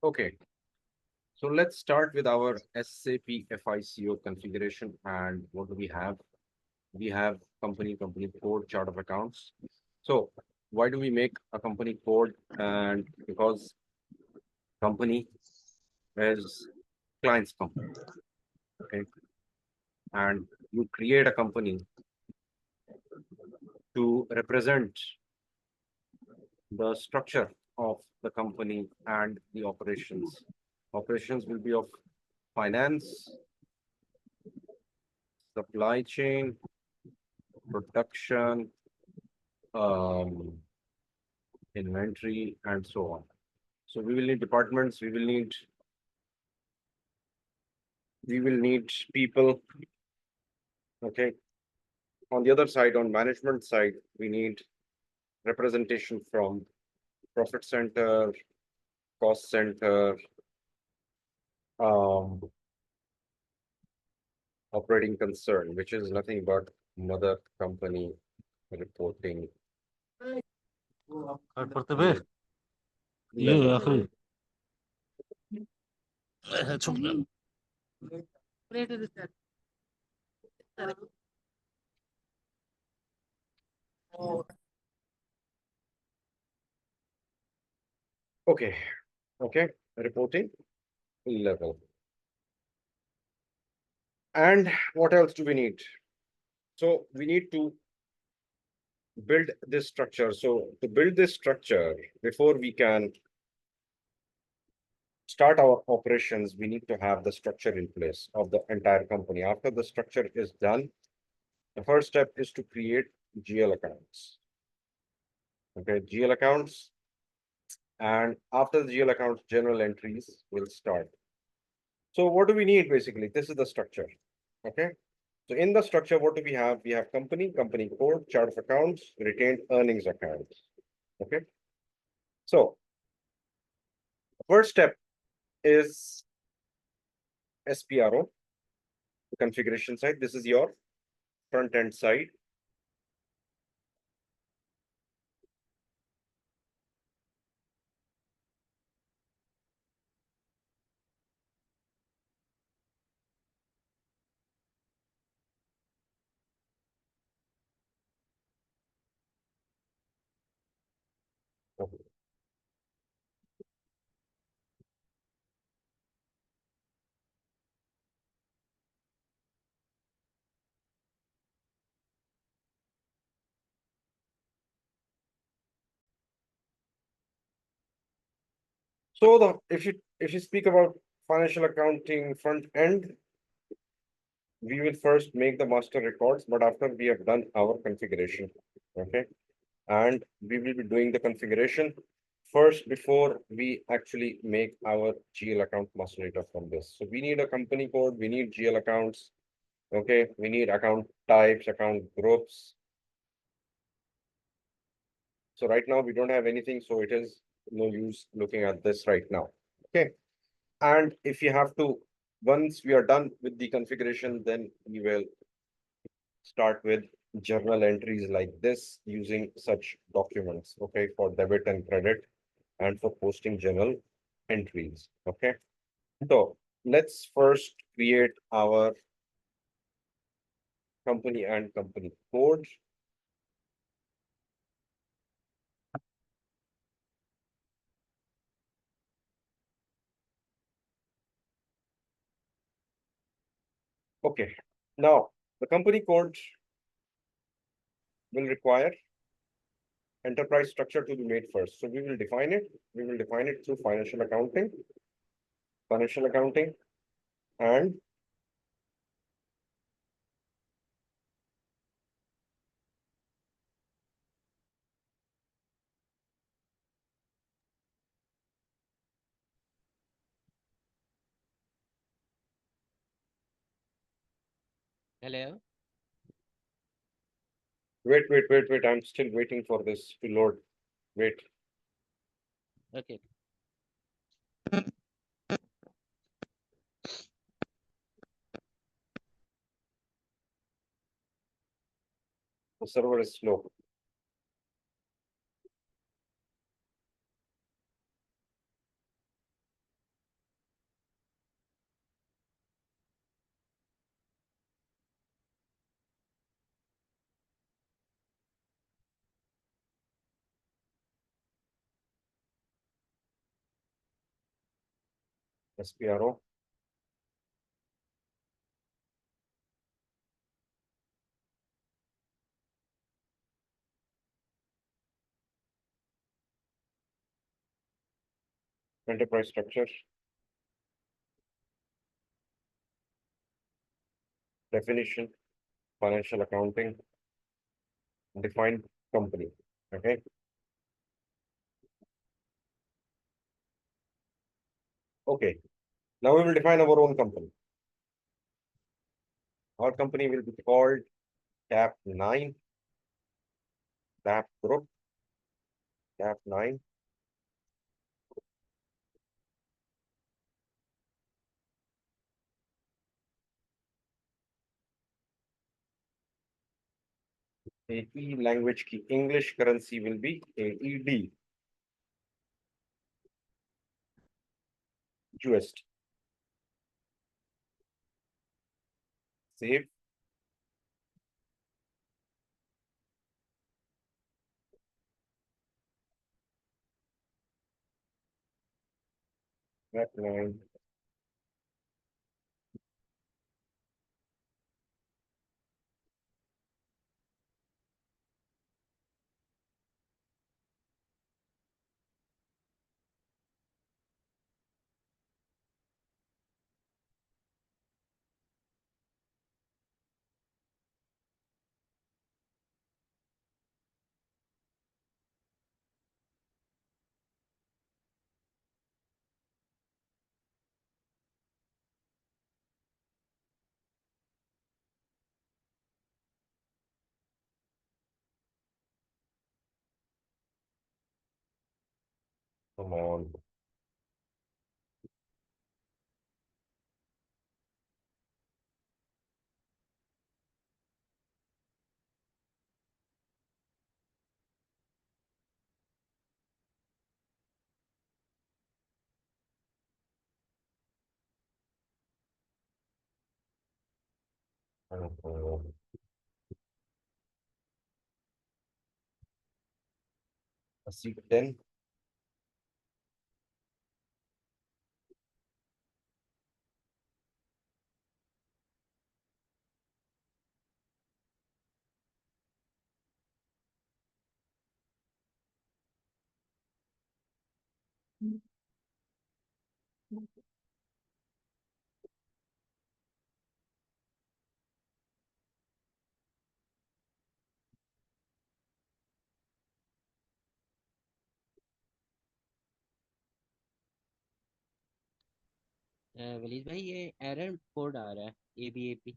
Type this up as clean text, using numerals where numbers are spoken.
Okay, so let's start with our SAP FICO configuration. And what do we have? We have company code, chart of accounts. So why do we make a company code? And because company is client's company, okay? And you create a company to represent the structure of the company and the operations. Operations will be of finance, supply chain, production, um, inventory, and so on. So we will need departments, we will need people. Okay. On the other side, on management side, we need representation from profit center, cost center, um, operating concern, which is nothing but mother company reporting. Kartı be. İyi ya akı. Çok Okay, okay, reporting level. And what else do we need? So we need to build this structure. So to build this structure, before we can start our operations, we need to have the structure in place of the entire company. After the structure is done, the first step is to create GL accounts. Okay, GL accounts. And after the GL accounts, general entries will start. So what do we need basically? This is the structure. Okay. So in the structure, what do we have? We have company code, chart of accounts, retained earnings accounts. Okay. So first step is SPRO, the configuration side. This is your front end side. So if you speak about financial accounting front end, we will first make the master records, but after we have done our configuration, okay, and we will be doing the configuration first before we actually make our GL account master data from this. So we need a company code, we need GL accounts, okay, we need account types, account groups. So right now we don't have anything, so it is no use looking at this right now. Okay. And if you have to, once we are done with the configuration, then we will start with journal entries like this using such documents, okay, for debit and credit and for posting journal entries, okay. So let's first create our company and company code. Okay, now the company code will require enterprise structure to be made first. So we will define it. We will define it through financial accounting, and Hello. wait. I'm still waiting for this to load. Wait. Okay. The server is slow. SPRO. Enterprise structure. Definition, financial accounting, define company. Okay. Okay. Now we will define our own company. Our company will be called TAP 9, TAP Group, TAP 9. AE language की English currency will be AED, USD. Save. TAP 9. Come on. See 10. Waleed भाई ये error code आ रहा है ABAP